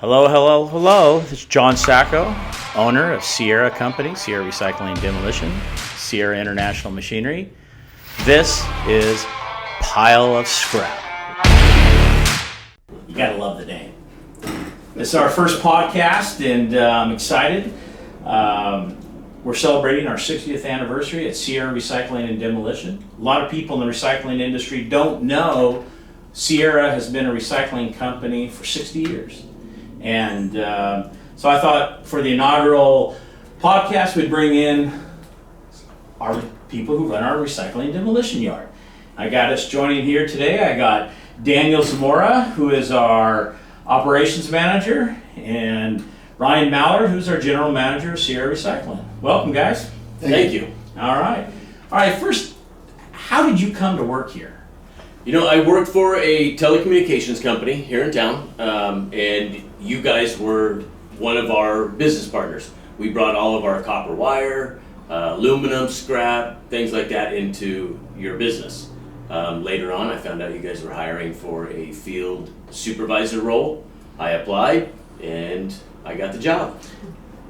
Hello, hello, hello. This is John Sacco, owner of Sierra Company, Sierra Recycling Demolition, Sierra International Machinery. This is Pile of Scrap. You gotta love the name. This is our first podcast, and I'm excited. We're celebrating our 60th anniversary at Sierra Recycling and Demolition. A lot of people in the recycling industry don't know Sierra has been a recycling company for 60 years. And so I thought for the inaugural podcast, we'd bring in our people who run our recycling demolition yard. I got us joining here today. I got Daniel Zamora, who is our operations manager, and Ryan Mallard, who's our general manager of Sierra Recycling. Welcome, guys. Thank you. All right. First, how did you come to work here? You know, I worked for a telecommunications company here in town, and you guys were one of our business partners. We brought all of our copper wire, aluminum scrap, things like that into your business. Later on, I found out you guys were hiring for a field supervisor role. I applied, and I got the job.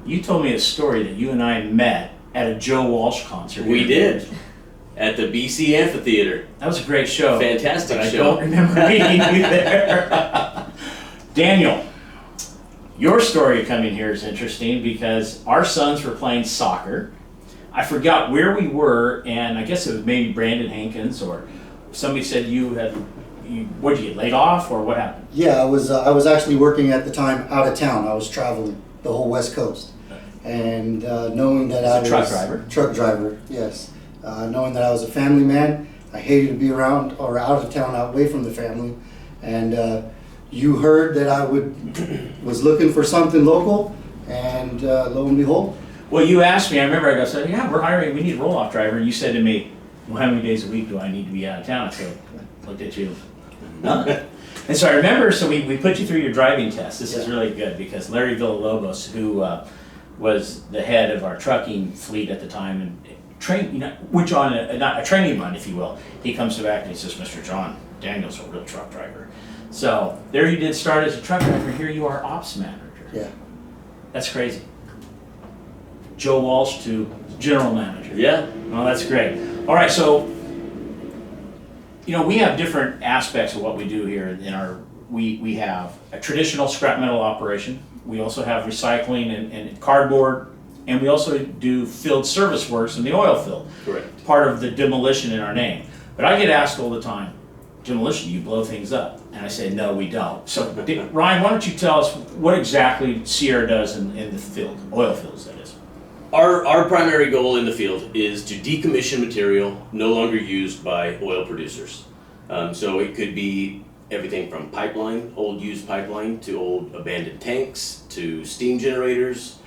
You told me a story that you and I met at a Joe Walsh concert. We did. At the BC Amphitheater. That was a great show. Fantastic but show. I don't remember meeting you there. Daniel, your story of coming here is interesting because our sons were playing soccer. I forgot where we were, and I guess it was maybe Brandon Hankins, or somebody said what did you get laid off, or what happened? Yeah, I was actually working at the time out of town. I was traveling the whole West Coast, and knowing that I was a truck driver, yes. Knowing that I was a family man, I hated to be around or out of town, away from the family, and you heard that I was looking for something local, and lo and behold. Well, you asked me. I remember I said, "Yeah, we're hiring. We need a roll-off driver." And you said to me, "Well, how many days a week do I need to be out of town?" So I looked at you. Huh? And so I remember. So we put you through your driving test. This is really good because Larry Villalobos, who was the head of our trucking fleet at the time, and which on not a training run, if you will, he comes back and he says, "Mr. John, Daniel's a real truck driver." So there you did start as a truck driver. Here you are, ops manager. Yeah. That's crazy. Joe Walsh to general manager. Yeah. Well, that's great. All right, so we have different aspects of what we do here. We have a traditional scrap metal operation. We also have recycling and cardboard. And we also do field service works in the oil field. Correct. Part of the demolition in our name. But I get asked all the time, demolition, you blow things up. And I say, no, we don't. So Ryan, why don't you tell us what exactly Sierra does in the field, oil fields that is. Our primary goal in the field is to decommission material no longer used by oil producers. So it could be everything from pipeline, old used pipeline, to old abandoned tanks, to steam generators,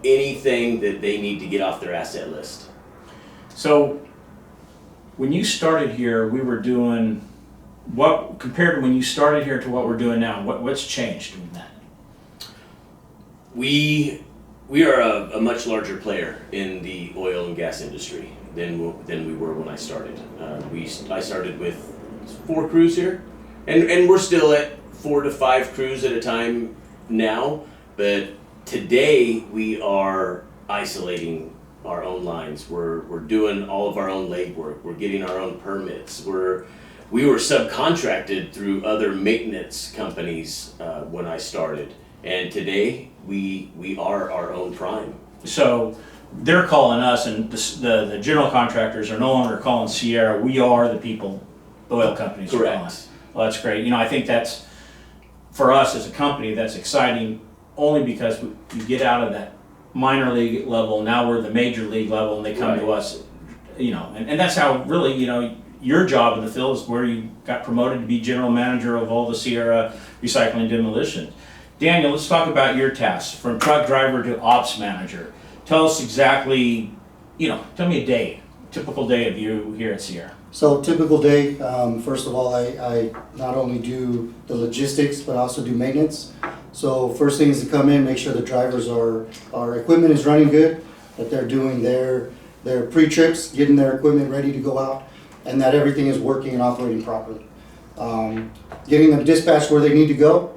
anything that they need to get off their asset list. So when you started here, we were doing what, compared to when you started here to what we're doing now, what's changed in that? We are a much larger player in the oil and gas industry than we were when I started. I started with 4 crews here, and we're still at 4 to 5 crews at a time now, but today we are isolating our own lines. We're doing all of our own legwork. We're getting our own permits. We were subcontracted through other maintenance companies when I started, and today we are our own prime. So they're calling us, and the general contractors are no longer calling Sierra. We are the people, the oil companies. Correct. Are calling. Well, that's great. I think that's, for us as a company, that's exciting. Only because you get out of that minor league level, now we're the major league level, and they come to us, and that's how really, your job in the field is where you got promoted to be general manager of all the Sierra Recycling Demolition. Daniel, let's talk about your tasks, from truck driver to ops manager. Tell us exactly, tell me a typical day of you here at Sierra. So typical day, first of all, I not only do the logistics, but also do maintenance. So first thing is to come in, make sure the drivers our equipment is running good, that they're doing their pre-trips, getting their equipment ready to go out, and that everything is working and operating properly. Getting them dispatched where they need to go,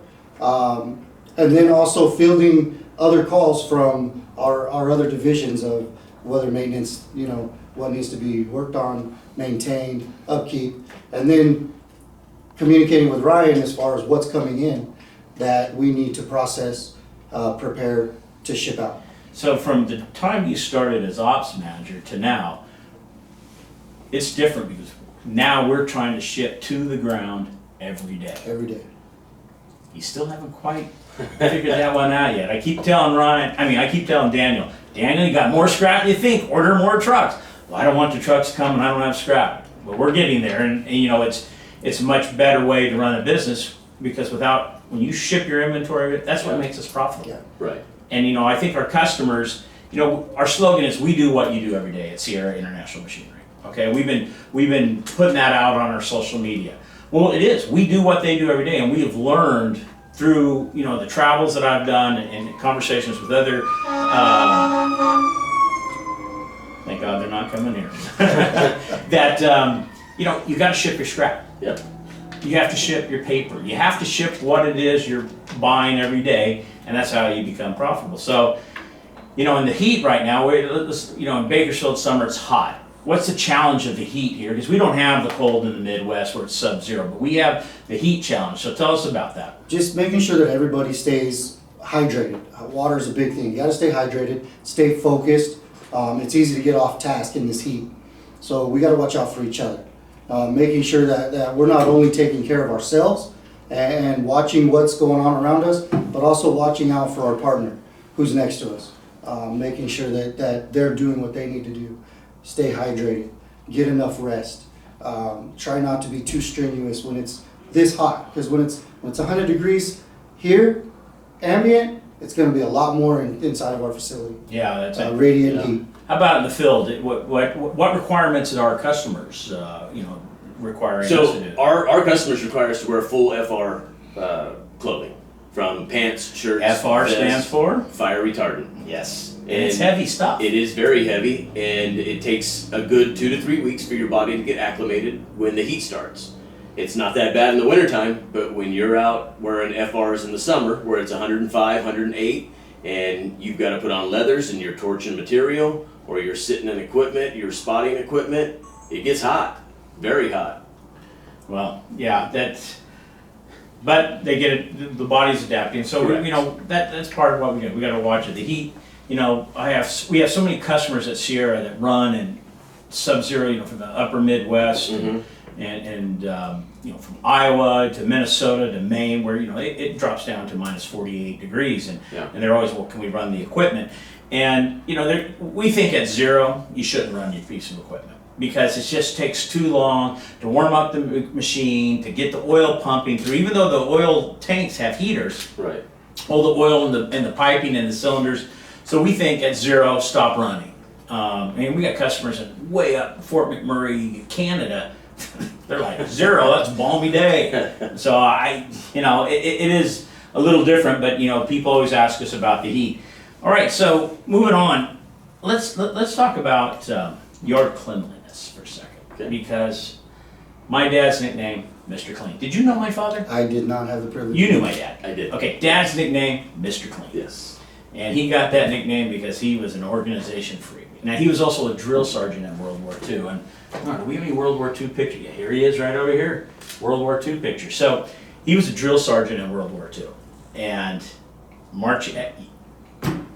And then also fielding other calls from our other divisions of whether maintenance, what needs to be worked on, maintained, upkeep, and then communicating with Ryan as far as what's coming in that we need to process, prepare to ship out. So from the time you started as ops manager to now, it's different because now we're trying to ship to the ground every day. Every day. You still haven't quite figured that one out yet. I keep telling Daniel, you got more scrap than you think, order more trucks. Well, I don't want the trucks coming, I don't have scrap. But we're getting there, and it's a much better way to run a business because when you ship your inventory, that's what makes us profitable. Yeah. Right. And I think our customers, our slogan is "We do what you do every day" at Sierra International Machinery. Okay, we've been putting that out on our social media. Well, it is. We do what they do every day, and we have learned through the travels that I've done and conversations with other. Thank God they're not coming here. That you got to ship your scrap. Yep. You have to ship your paper. You have to ship what it is you're buying every day, and that's how you become profitable. So, in the heat right now, in Bakersfield summer, it's hot. What's the challenge of the heat here? Because we don't have the cold in the Midwest where it's sub-zero, but we have the heat challenge. So tell us about that. Just making sure that everybody stays hydrated. Water is a big thing. You got to stay hydrated, stay focused. It's easy to get off task in this heat. So we got to watch out for each other. Making sure that we're not only taking care of ourselves and watching what's going on around us, but also watching out for our partner who's next to us. Making sure that they're doing what they need to do. Stay hydrated, get enough rest. Try not to be too strenuous when it's this hot, because when it's 100 degrees here, ambient, it's going to be a lot more inside of our facility. Yeah, that's radiant heat. How about in the field? What requirements are our customers, requiring us to So do? our customers require us to wear full FR clothing, from pants, shirts. FR vests, stands for? fire retardant. Yes. And And it's heavy stuff. It is very heavy, and it takes a good 2 to 3 weeks for your body to get acclimated when the heat starts. It's not that bad in the wintertime, but when you're out wearing FRs in the summer, where it's 105, 108, and you've got to put on leathers and you're torching material, or you're sitting in equipment, you're spotting equipment, it gets hot, very hot. Well, yeah, but they get it, the body's adapting. So, Correct. that's part of what we do. We got to watch it. The heat, we have so many customers at Sierra that run in sub-zero, from the upper Midwest and from Iowa to Minnesota to Maine, where, it drops down to minus 48 degrees. And they're always, well, can we run the equipment? And, we think at zero, you shouldn't run your piece of equipment, because it just takes too long to warm up the machine, to get the oil pumping through. Even though the oil tanks have heaters, Right. all the oil in the piping and the cylinders. So we think at zero, stop running. And we got customers in way up Fort McMurray, Canada. They're like, zero, that's a balmy day. So it is a little different, but people always ask us about the heat. All right, so moving on, let's talk about yard cleanliness for a second. Okay. Because my dad's nickname, Mr. Clean. Did you know my father? I did not have the privilege. You knew my dad. I did. Okay, dad's nickname, Mr. Clean. Yes. And he got that nickname because he was an organization freak. Now, he was also a drill sergeant in World War II. And do we have any World War II picture? Yeah, here he is right over here. World War II picture. So he was a drill sergeant in World War II. And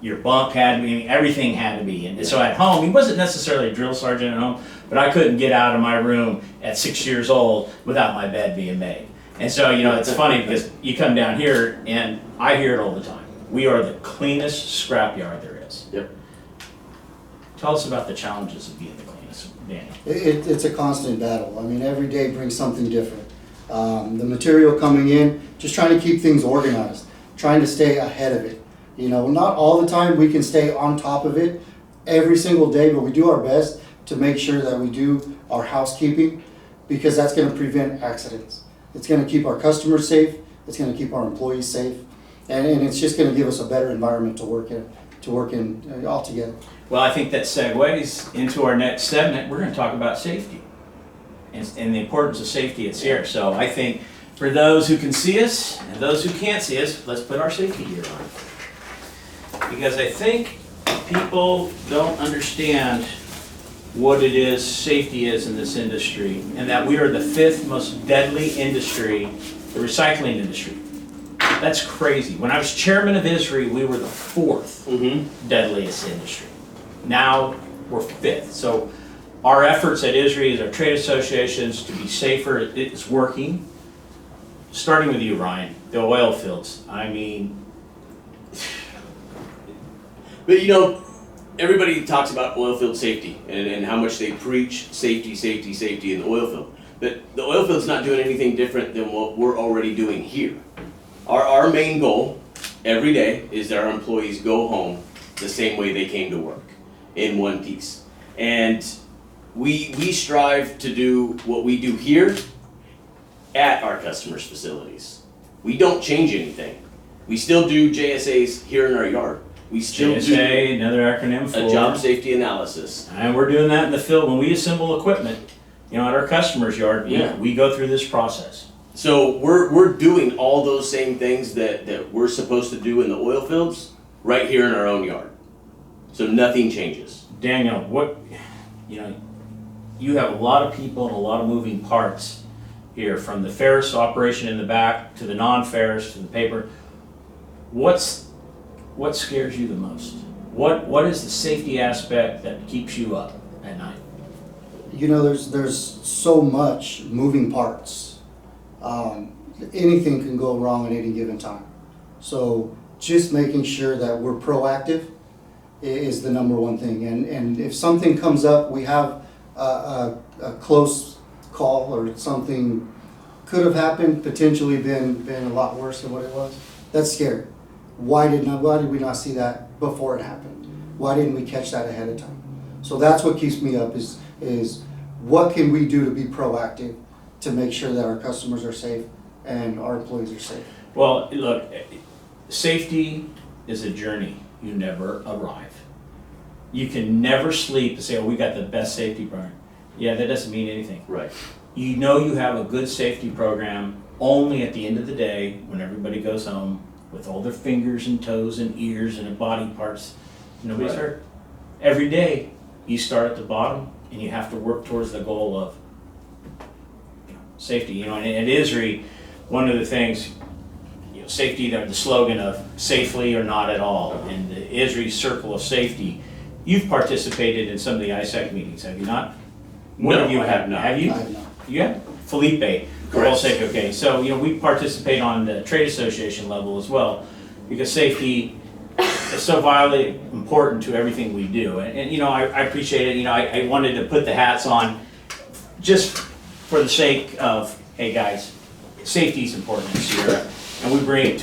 your bunk had to be, everything had to be. And so at home, he wasn't necessarily a drill sergeant at home, but I couldn't get out of my room at 6 years old without my bed being made. And so, it's funny because you come down here and I hear it all the time. We are the cleanest scrapyard there is. Yep. Tell us about the challenges of being the cleanest, Danny. It's a constant battle. I mean, every day brings something different. The material coming in, just trying to keep things organized, trying to stay ahead of it. Not all the time we can stay on top of it every single day, but we do our best to make sure that we do our housekeeping, because that's going to prevent accidents. It's going to keep our customers safe. It's going to keep our employees safe. And it's just going to give us a better environment to work in all together. Well, I think that segues into our next segment. We're going to talk about safety and the importance of safety at Sierra. So I think For those who can see us and those who can't see us, let's put our safety gear on. Because I think people don't understand what it is safety is in this industry, and that we are the 5th most deadly industry, the recycling industry. That's crazy. When I was chairman of ISRI, we were the 4th deadliest industry. Now we're 5th. So our efforts at ISRI, as our trade associations, to be safer, it's working. Starting with you, Ryan, the oil fields. I mean, But you know, everybody talks about oil field safety and how much they preach safety, safety, safety in the oil field. But the oil field's not doing anything different than what we're already doing here. Our main goal every day is that our employees go home the same way they came to work, in one piece. And we strive to do what we do here at our customers' facilities. We don't change anything. We still do JSAs here in our yard. We still JSA, do another acronym for a job safety analysis. And we're doing that in the field when we assemble equipment. You know, at our customer's yard, we go through this process. So we're doing all those same things that we're supposed to do in the oil fields right here in our own yard. So nothing changes. Daniel, you have a lot of people and a lot of moving parts here, from the ferrous operation in the back to the non-ferrous to the paper. What scares you the most? What is the safety aspect that keeps you up at night? You know, there's so much moving parts. Anything can go wrong at any given time. So just making sure that we're proactive is the number one thing. And if something comes up, we have a close call, or something could have happened, potentially been a lot worse than what it was. That's scary. Why did we not see that before it happened? Why didn't we catch that ahead of time? So that's what keeps me up, is what can we do to be proactive to make sure that our customers are safe and our employees are safe? Well, look, safety is a journey. You never arrive. You can never sleep and say, oh, we got the best safety program. Yeah, that doesn't mean anything. Right. You know you have a good safety program only at the end of the day, when everybody goes home with all their fingers and toes and ears and body parts. Nobody's hurt. Every day you start at the bottom and you have to work towards the goal of safety. And at ISRI, one of the things, safety, the slogan of safely or not at all, and the ISRI circle of safety. You've participated in some of the ISAC meetings, have you not? No, I have not. Have you? I have not. You have? Felipe. Correct. All safe, okay. So, we participate on the trade association level as well, because safety is so vitally important to everything we do. And I appreciate it. I wanted to put the hats on just for the sake of, hey guys, safety is important in Sierra, and we bring it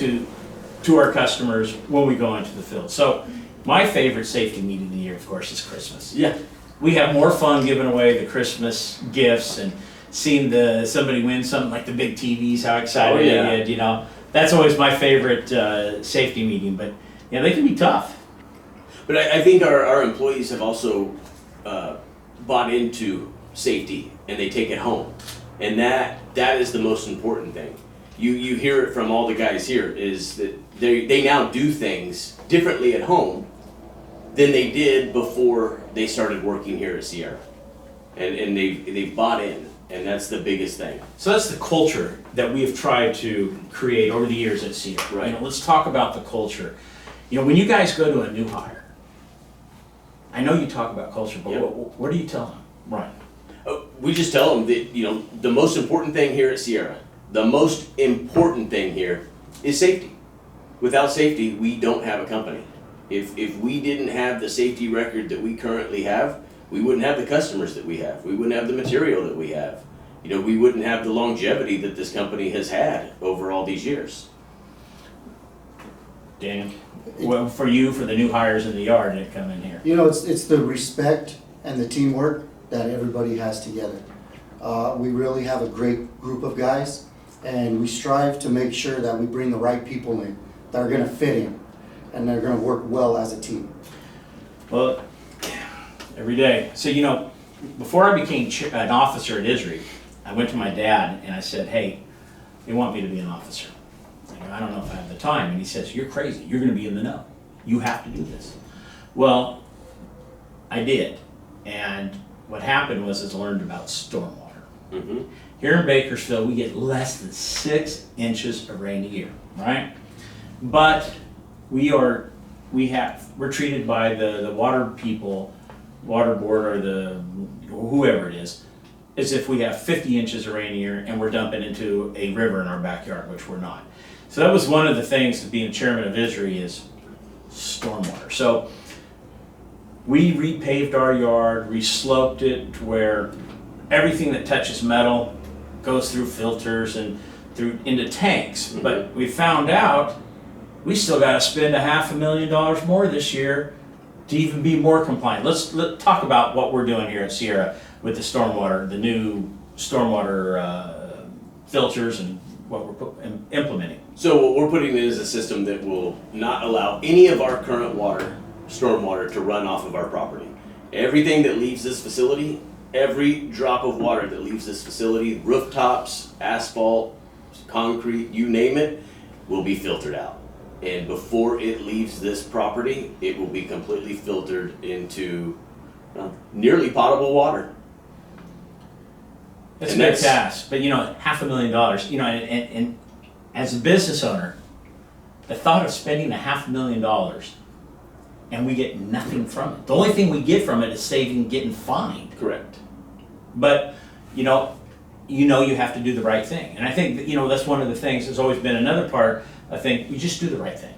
to our customers when we go into the field. So my favorite safety meeting of the year, of course, is Christmas. Yeah. We have more fun giving away the Christmas gifts and seeing somebody win something like the big TVs, how excited they get, That's always my favorite safety meeting, but they can be tough. But I think our employees have also bought into safety, and they take it home. And that is the most important thing. You hear it from all the guys here, is that they now do things differently at home than they did before they started working here at Sierra. And they've bought in, and that's the biggest thing. So that's the culture that we have tried to create over the years at Sierra. Right. Let's talk about the culture. When you guys go to a new hire, I know you talk about culture, but what do you tell them? Right. We just tell them that, the most important thing here at Sierra, the most important thing here is safety. Without safety, we don't have a company. If we didn't have the safety record that we currently have, we wouldn't have the customers that we have. We wouldn't have the material that we have. We wouldn't have the longevity that this company has had over all these years. Daniel, well, for the new hires in the yard that come in here. It's the respect and the teamwork that everybody has together. We really have a great group of guys, and we strive to make sure that we bring the right people in that are going to fit in and they're going to work well as a team. Well, every day. So, before I became an officer at ISRI, I went to my dad and I said, hey, They want me to be an officer. I don't know if I have the time. And he says, you're crazy. You're going to be in the know. You have to do this. Well, I did. And what happened was I learned about stormwater. Mm-hmm. Here in Bakersfield, we get less than 6 inches of rain a year, right? But we're treated by the water people, water board, or whoever it is, as if we have 50 inches of rain a year and we're dumping into a river in our backyard, which we're not. So that was one of the things of being chairman of ISRI is stormwater. So we repaved our yard, resloped it to where everything that touches metal goes through filters and through into tanks. Mm-hmm. But we found out we still got to spend $500,000 more this year to even be more compliant. Let's talk about what we're doing here at Sierra with the stormwater, the new stormwater filters, and what we're implementing. So what we're putting in is a system that will not allow any of our current stormwater to run off of our property. Everything that leaves this facility, every drop of water that leaves this facility, rooftops, asphalt, concrete, you name it, will be filtered out. And before it leaves this property, it will be completely filtered into nearly potable water. It's a big task, but $500,000, and as a business owner, the thought of spending $500,000 and we get nothing from it. The only thing we get from it is getting fined. Correct. But you have to do the right thing, and I think that, that's one of the things. There's always been another part. I think you just do the right thing.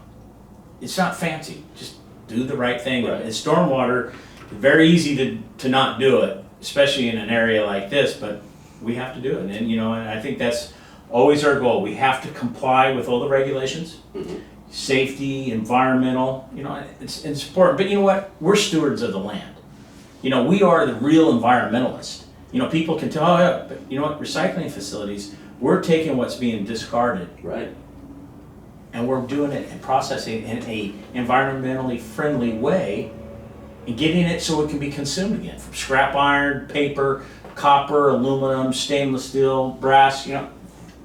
It's not fancy. Just do the right thing. Right. And stormwater, very easy to not do it, especially in an area like this. But we have to do it, and I think that's always our goal. We have to comply with all the regulations, Mm-hmm. safety, environmental. It's important. But you know what? We're stewards of the land. We are the real environmentalists. People can tell, oh, yeah, but you know what? Recycling facilities, we're taking what's being discarded. Right. And we're doing it and processing it in a environmentally friendly way and getting it so it can be consumed again. From scrap iron, paper, copper, aluminum, stainless steel, brass, Yeah.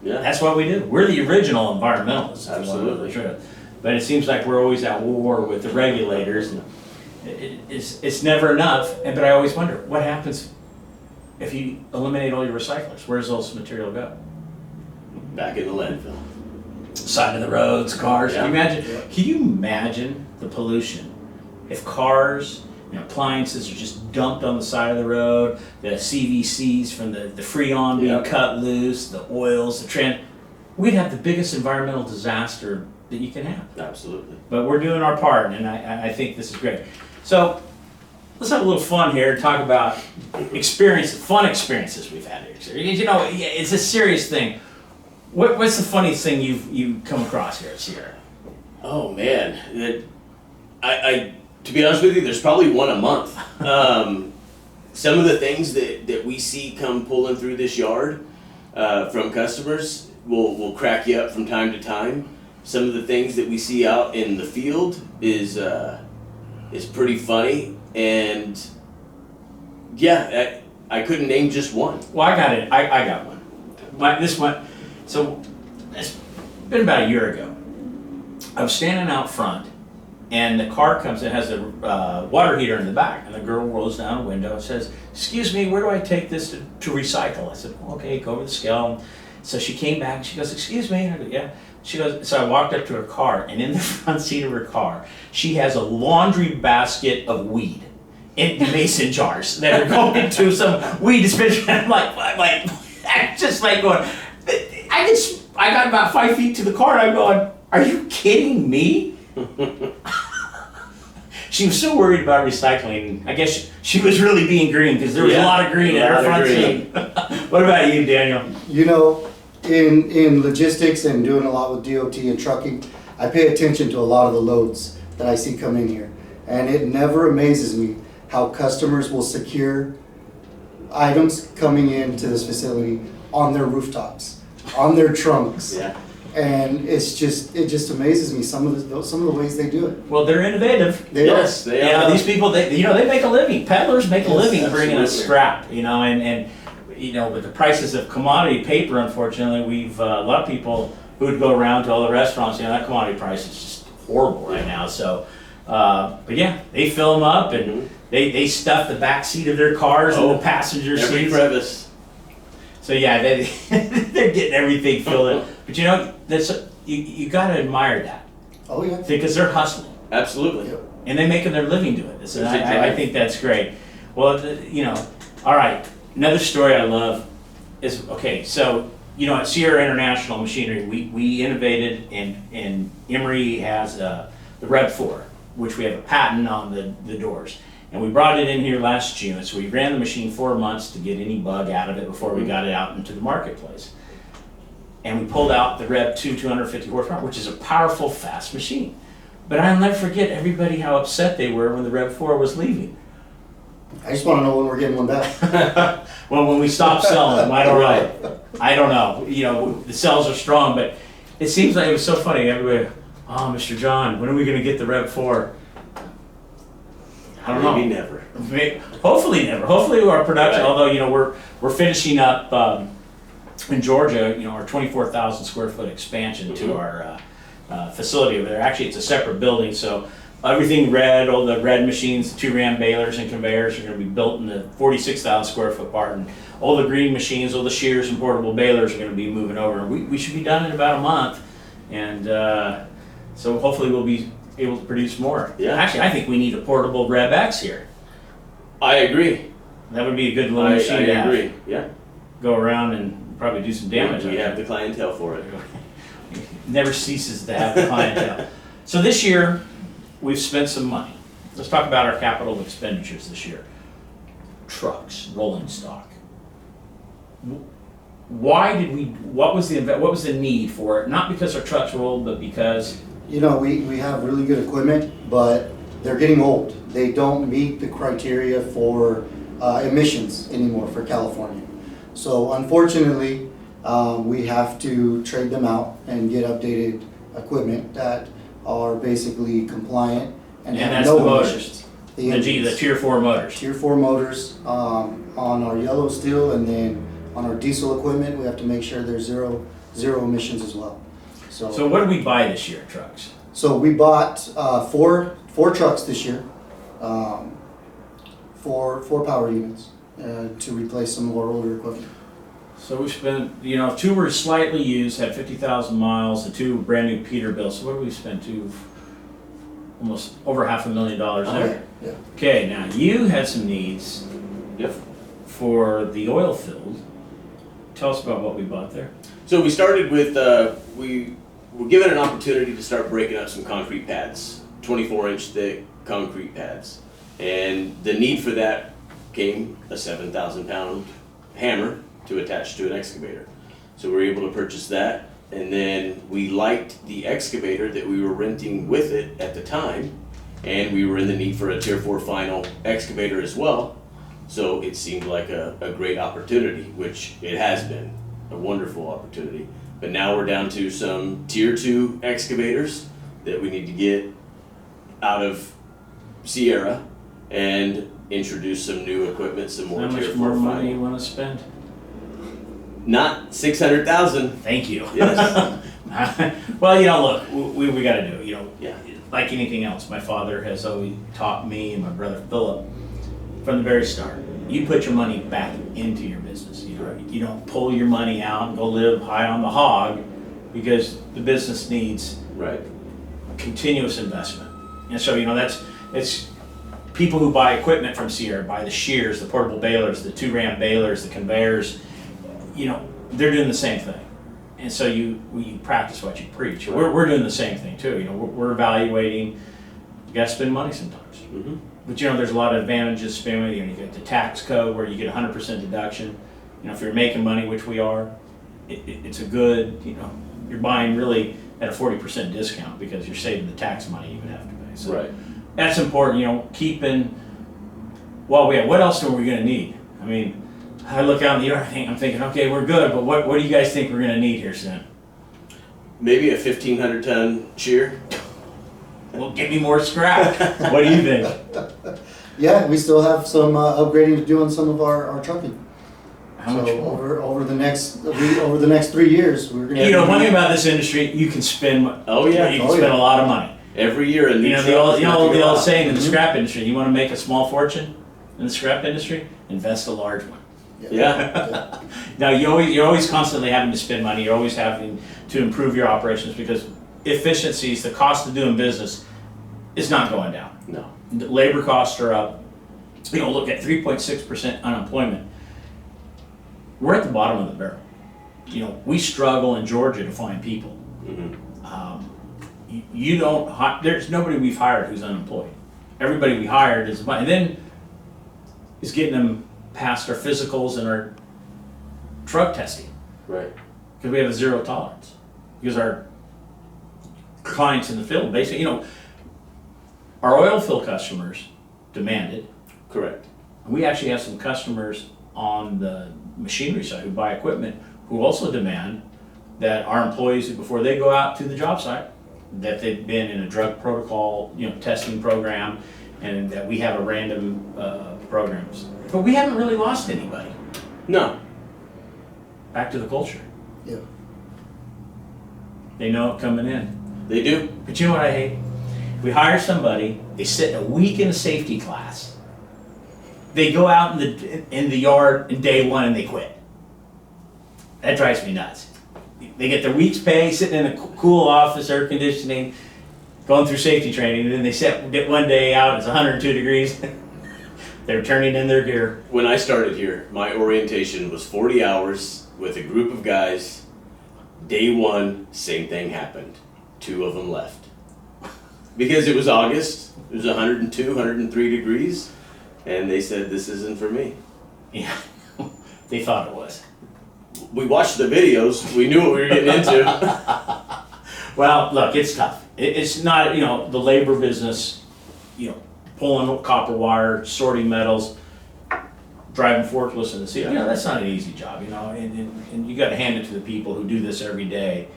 That's what we do. We're the original environmentalists. Absolutely. But it seems like we're always at war with the regulators. And it's never enough. But I always wonder, what happens if you eliminate all your recyclers? Where does those material go? Back in the landfill. Side of the roads, cars. Yeah. Can you imagine the pollution if cars and appliances are just dumped on the side of the road, the CVCs from the Freon being cut loose, the oils, we'd have the biggest environmental disaster that you can have. Absolutely. But we're doing our part, and I think this is great. So let's have a little fun here and talk about fun experiences we've had here. It's a serious thing. What's the funniest thing you've come across here at Sierra? Oh man, I to be honest with you, there's probably one a month. Some of the things that we see come pulling through this yard from customers will crack you up from time to time. Some of the things that we see out in the field is pretty funny, and yeah, I couldn't name just one. Well, I got it. I got one. This one. So it's been about a year ago. I was standing out front, and the car comes and has a water heater in the back, and the girl rolls down a window and says, "Excuse me, where do I take this to recycle?" I said, "Okay, go over the scale." So she came back and she goes, "Excuse me." And I go, "Yeah." She goes, so I walked up to her car, and in the front seat of her car, she has a laundry basket of weed in mason jars that are going to some weed dispenser. I'm just like going, I got about 5 feet to the car, and I'm going, "Are you kidding me?" She was so worried about recycling. I guess she was really being green, because there was a lot of green in her front seat. What about you, Daniel? In logistics and doing a lot with DOT and trucking, I pay attention to a lot of the loads that I see come in here. And it never amazes me how customers will secure items coming into this facility on their rooftops, on their trunks. Yeah. And it just amazes me some of the ways they do it. Well, they're innovative. They These people, they make a living. Peddlers make a living bringing us scrap, and you know, with the prices of commodity paper, unfortunately, we've a lot of people who would go around to all the restaurants. You know, that commodity price is just horrible right now. So, but yeah, they fill them up and they stuff the back seat of their cars and the passenger every seats. crevice. So yeah, they're getting everything filled in. But you know, you got to admire that. Oh yeah. Because they're hustling. Absolutely. Yep. And they're making their living doing this. And I think that's great. Well, you know, all right. Another story I love is, okay, so, you know, at Sierra International Machinery, we innovated, and Emery has the Rev 4, which we have a patent on the doors. And we brought it in here last June, so we ran the machine 4 months to get any bug out of it before we got it out into the marketplace. And we pulled out the Rev 2 250 horsepower, which is a powerful, fast machine. But I'll never forget everybody how upset they were when the Rev 4 was leaving. I just want to know when we're getting one back. Well, when we stop selling them, I don't know. I don't know. You know, the sales are strong, but it seems like it was so funny. Everybody, oh, Mr. John, when are we going to get the Rev 4? I don't know. Maybe never. Hopefully never. Hopefully our production, Right. although, you know, we're finishing up in Georgia, you know, our 24,000 square foot expansion to our facility over there. Actually, it's a separate building, so everything red, all the red machines, the 2-ram balers and conveyors are going to be built in the 46,000 square foot part, and all the green machines, all the shears and portable balers are going to be moving over. We should be done in about a month, and so hopefully we'll be able to produce more. Yeah. Actually, I think we need a portable Rev X here. I agree. That would be a good little I machine to have. agree. Yeah. Go around and probably do some damage. We on have it. the clientele for it. Never ceases to have the clientele. So this year, we've spent some money. Let's talk about our capital expenditures this year. Trucks, rolling stock. Why did we? What was the need for it? Not because our trucks were old, but because You know, we have really good equipment, but they're getting old. They don't meet the criteria for emissions anymore for California. So unfortunately, we have to trade them out and get updated equipment that are basically compliant and have that's no the motors. emissions. the Tier 4 motors. Tier 4 motors on our yellow steel, and then on our diesel equipment, we have to make sure there's zero emissions as well. So what did we buy this year, trucks? So we bought four trucks this year, four power units to replace some of our older equipment. So we spent, you know, 2 were slightly used, had 50,000 miles, the 2 brand new Peterbilt. So what did we spend? Almost over $500,000 there. Yeah. Okay, now you had some needs Yep. for the oil field. Tell us about what we bought there. So we started with, we were given an opportunity to start breaking up some concrete pads, 24-inch thick concrete pads. And the need for that came a 7,000-pound hammer to attach to an excavator. So we were able to purchase that, and then we liked the excavator that we were renting with it at the time, and we were in the need for a Tier 4 final excavator as well. So it seemed like a great opportunity, which it has been, a wonderful opportunity. But now we're down to some Tier 2 excavators that we need to get out of Sierra and introduce some new equipment, some more How Tier much 4 more money final. you want to spend? Not 600,000. Thank you. Yes. Well, you know, look, we got to do it. You know, Yeah. like anything else, my father has always taught me and my brother Philip from the very start. You put your money back into your business. You know, Right. you don't pull your money out and go live high on the hog, because the business needs Right. continuous investment. And so, you know, it's people who buy equipment from Sierra, buy the shears, the portable balers, the 2-ram balers, the conveyors, you know, they're doing the same thing. And so you practice what you preach. Right. We're doing the same thing too. You know, we're evaluating, you gotta spend money sometimes. Mm-hmm. But you know, there's a lot of advantages to spending. You know, you get the tax code where you get 100% deduction. You know, if you're making money, which we are, it's a good, you know, you're buying really at a 40% discount because you're saving the tax money you would have to pay. So Right. that's important, you know, keeping, well, what else are we gonna need? I mean, I look out in the yard, I'm thinking, okay, we're good, but what do you guys think we're gonna need here soon? Maybe a 1,500-ton shear. Well, give me more scrap. What do you think? Yeah, we still have some upgrading to do on some of our trucking. How much So more? over the next 3 years, we're gonna. You know, one thing about this industry, you can spend. Oh, yeah. You can Oh, spend yeah. a lot of money. Every year a new You know, truck is gonna the go old out. saying in the scrap industry, you want to make a small fortune in the scrap industry, invest a large one. Yeah. Now, you're always constantly having to spend money, you're always having to improve your operations because efficiencies, the cost of doing business is not going down. No. The labor costs are up. You know, look at 3.6% unemployment. We're at the bottom of the barrel. You know, we struggle in Georgia to find people. Mhm. You don't, there's nobody we've hired who's unemployed. Everybody we hired is, and then is getting them past our physicals and our drug testing. Right. Because we have a zero tolerance. Because our clients in the field, basically, you know, our oil field customers demand it. Correct. And we actually have some customers on the machinery side who buy equipment who also demand that our employees, before they go out to the job site, that they've been in a drug protocol, you know, testing program, and that we have a random programs. But we haven't really lost anybody. No. Back to the culture. Yeah. They know it coming in. They do. But you know what I hate? We hire somebody, they sit a week in a safety class, they go out in the yard in day one and they quit. That drives me nuts. They get their week's pay, sitting in a cool office, air conditioning, going through safety training, and then they sit one day out, it's 102 degrees. They're turning in their gear. When I started here, my orientation was 40 hours with a group of guys. Day one, same thing happened. 2 of them left. Because it was August, it was 102, 103 degrees, and they said, this isn't for me. Yeah, they thought it was. We watched the videos, we knew what we were getting into. Well, look, it's tough. It's not, you know, the labor business, you know, pulling copper wire, sorting metals, driving forklifts in the sea. You know, that's not an easy job, you know, and you gotta hand it to the people who do this every day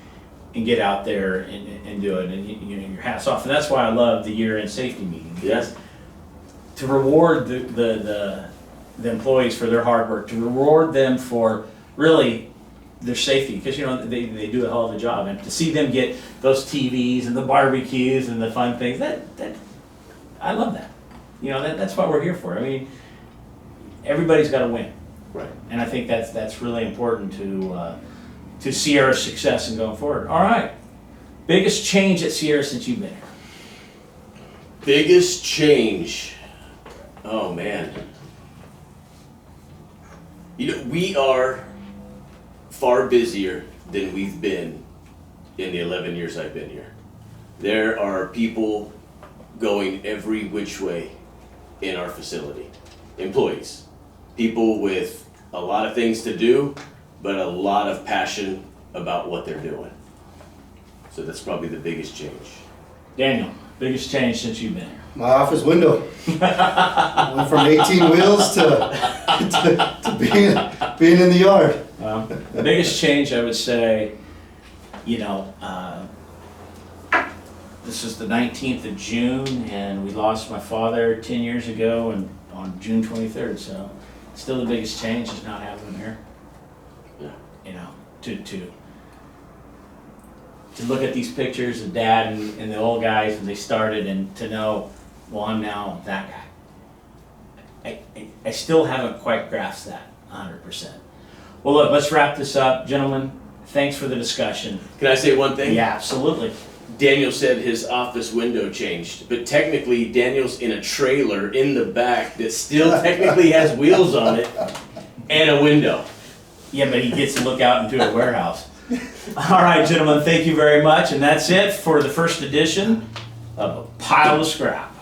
and get out there and do it, and you know, your hat's off. And that's why I love the year-end safety meeting. Yes. To reward the employees for their hard work, to reward them for really their safety, because you know they do a hell of a job, and to see them get those TVs and the barbecues and the fun things, that I love that. You know, that's what we're here for. I mean, everybody's got to win, Right. and I think that's really important to Sierra's success and going forward. All right, biggest change at Sierra since you've been here? Biggest change. Oh man. You know, we are far busier than we've been in the 11 years I've been here. There are people going every which way in our facility. Employees. People with a lot of things to do, but a lot of passion about what they're doing. So that's probably the biggest change. Daniel, biggest change since you've been here? My office window. Went from 18 wheels to being in the yard. The biggest change, I would say, you know, this is the 19th of June, and we lost my father 10 years ago, and on June 23rd. So, still the biggest change is not having him here. Yeah. You know, to look at these pictures of Dad and the old guys when they started, and to know, well, I'm now that guy. I still haven't quite grasped that 100%. Well, look, let's wrap this up, gentlemen. Thanks for the discussion. Can I say one thing? Yeah, absolutely. Daniel said his office window changed, but technically Daniel's in a trailer in the back that still technically has wheels on it and a window. Yeah, but he gets to look out into a warehouse. All right, gentlemen, thank you very much. And that's it for the first edition of A Pile of Scrap.